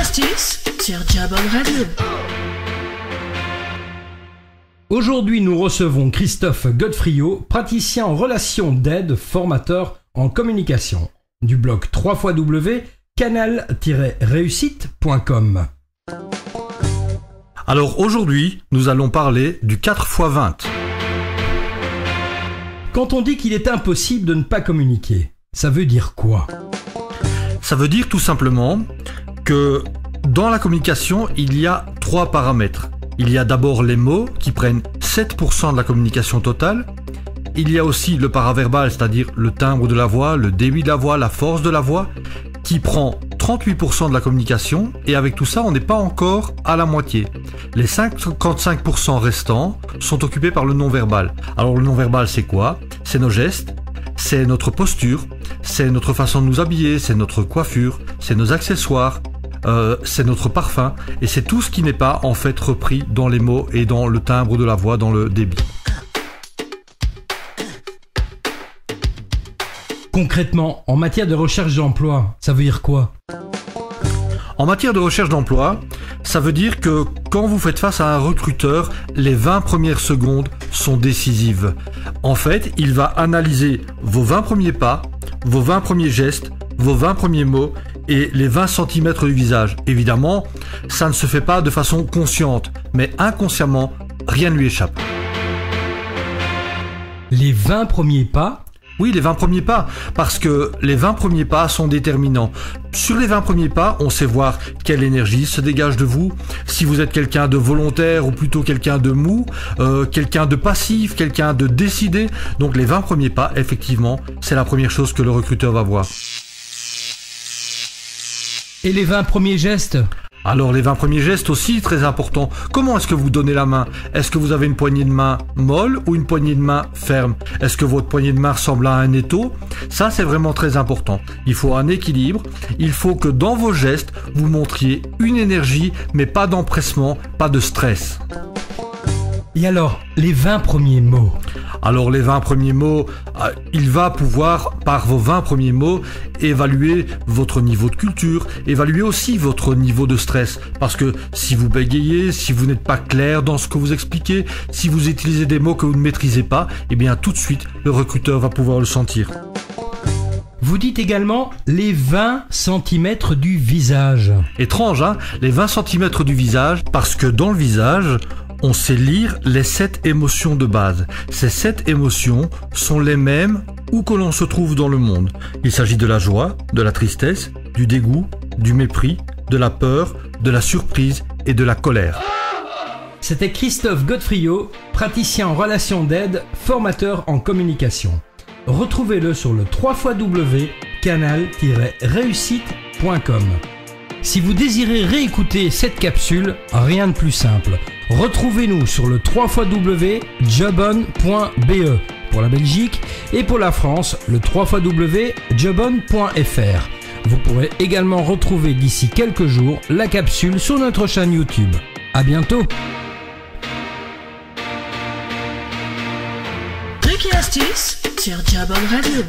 astuce sur Jabon Radio. Aujourd'hui, nous recevons Christophe Godefriot, praticien en relations d'aide, formateur en communication, du blog www.canal-réussite.com. Alors aujourd'hui, nous allons parler du 4x20. Quand on dit qu'il est impossible de ne pas communiquer, ça veut dire quoi? Ça veut dire tout simplement que dans la communication, il y a 3 paramètres. Il y a d'abord les mots qui prennent 7% de la communication totale. Il y a aussi le paraverbal, c'est-à-dire le timbre de la voix, le débit de la voix, la force de la voix, qui prend 38% de la communication. Et avec tout ça, on n'est pas encore à la moitié. Les 55% restants sont occupés par le non-verbal. Alors le non-verbal, c'est quoi? C'est nos gestes, c'est notre posture, c'est notre façon de nous habiller, c'est notre coiffure, c'est nos accessoires, c'est notre parfum, et c'est tout ce qui n'est pas en fait repris dans les mots et dans le timbre de la voix, dans le débit. Concrètement, en matière de recherche d'emploi, ça veut dire quoi? En matière de recherche d'emploi, ça veut dire que quand vous faites face à un recruteur, les 20 premières secondes sont décisives. En fait, il va analyser vos 20 premiers pas, vos 20 premiers gestes, vos 20 premiers mots et les 20 cm du visage. Évidemment, ça ne se fait pas de façon consciente, mais inconsciemment, rien ne lui échappe. Les 20 premiers pas? Oui, les 20 premiers pas, parce que les 20 premiers pas sont déterminants. Sur les 20 premiers pas, on sait voir quelle énergie se dégage de vous, si vous êtes quelqu'un de volontaire ou plutôt quelqu'un de mou, quelqu'un de passif, quelqu'un de décidé. Donc les 20 premiers pas, effectivement, c'est la première chose que le recruteur va voir. Et les 20 premiers gestes? Alors les 20 premiers gestes aussi, très importants. Comment est-ce que vous donnez la main? Est-ce que vous avez une poignée de main molle ou une poignée de main ferme? Est-ce que votre poignée de main ressemble à un étau? Ça, c'est vraiment très important. Il faut un équilibre. Il faut que dans vos gestes, vous montriez une énergie, mais pas d'empressement, pas de stress. Et alors, les 20 premiers mots? Alors les 20 premiers mots, il va pouvoir, par vos 20 premiers mots, évaluer votre niveau de culture, évaluer aussi votre niveau de stress. Parce que si vous bégayez, si vous n'êtes pas clair dans ce que vous expliquez, si vous utilisez des mots que vous ne maîtrisez pas, eh bien tout de suite, le recruteur va pouvoir le sentir. Vous dites également les 20 cm du visage. Étrange, hein? Les 20 cm du visage, parce que dans le visage, on sait lire les 7 émotions de base. Ces 7 émotions sont les mêmes où que l'on se trouve dans le monde. Il s'agit de la joie, de la tristesse, du dégoût, du mépris, de la peur, de la surprise et de la colère. C'était Christophe Godefriot, praticien en relations d'aide, formateur en communication. Retrouvez-le sur le www.canal-réussite.com. Si vous désirez réécouter cette capsule, rien de plus simple. Retrouvez-nous sur le www.jobon.be pour la Belgique et pour la France, le www.jobon.fr. Vous pourrez également retrouver d'ici quelques jours la capsule sur notre chaîne YouTube. À bientôt. Trucs et astuces sur Jabon Radio.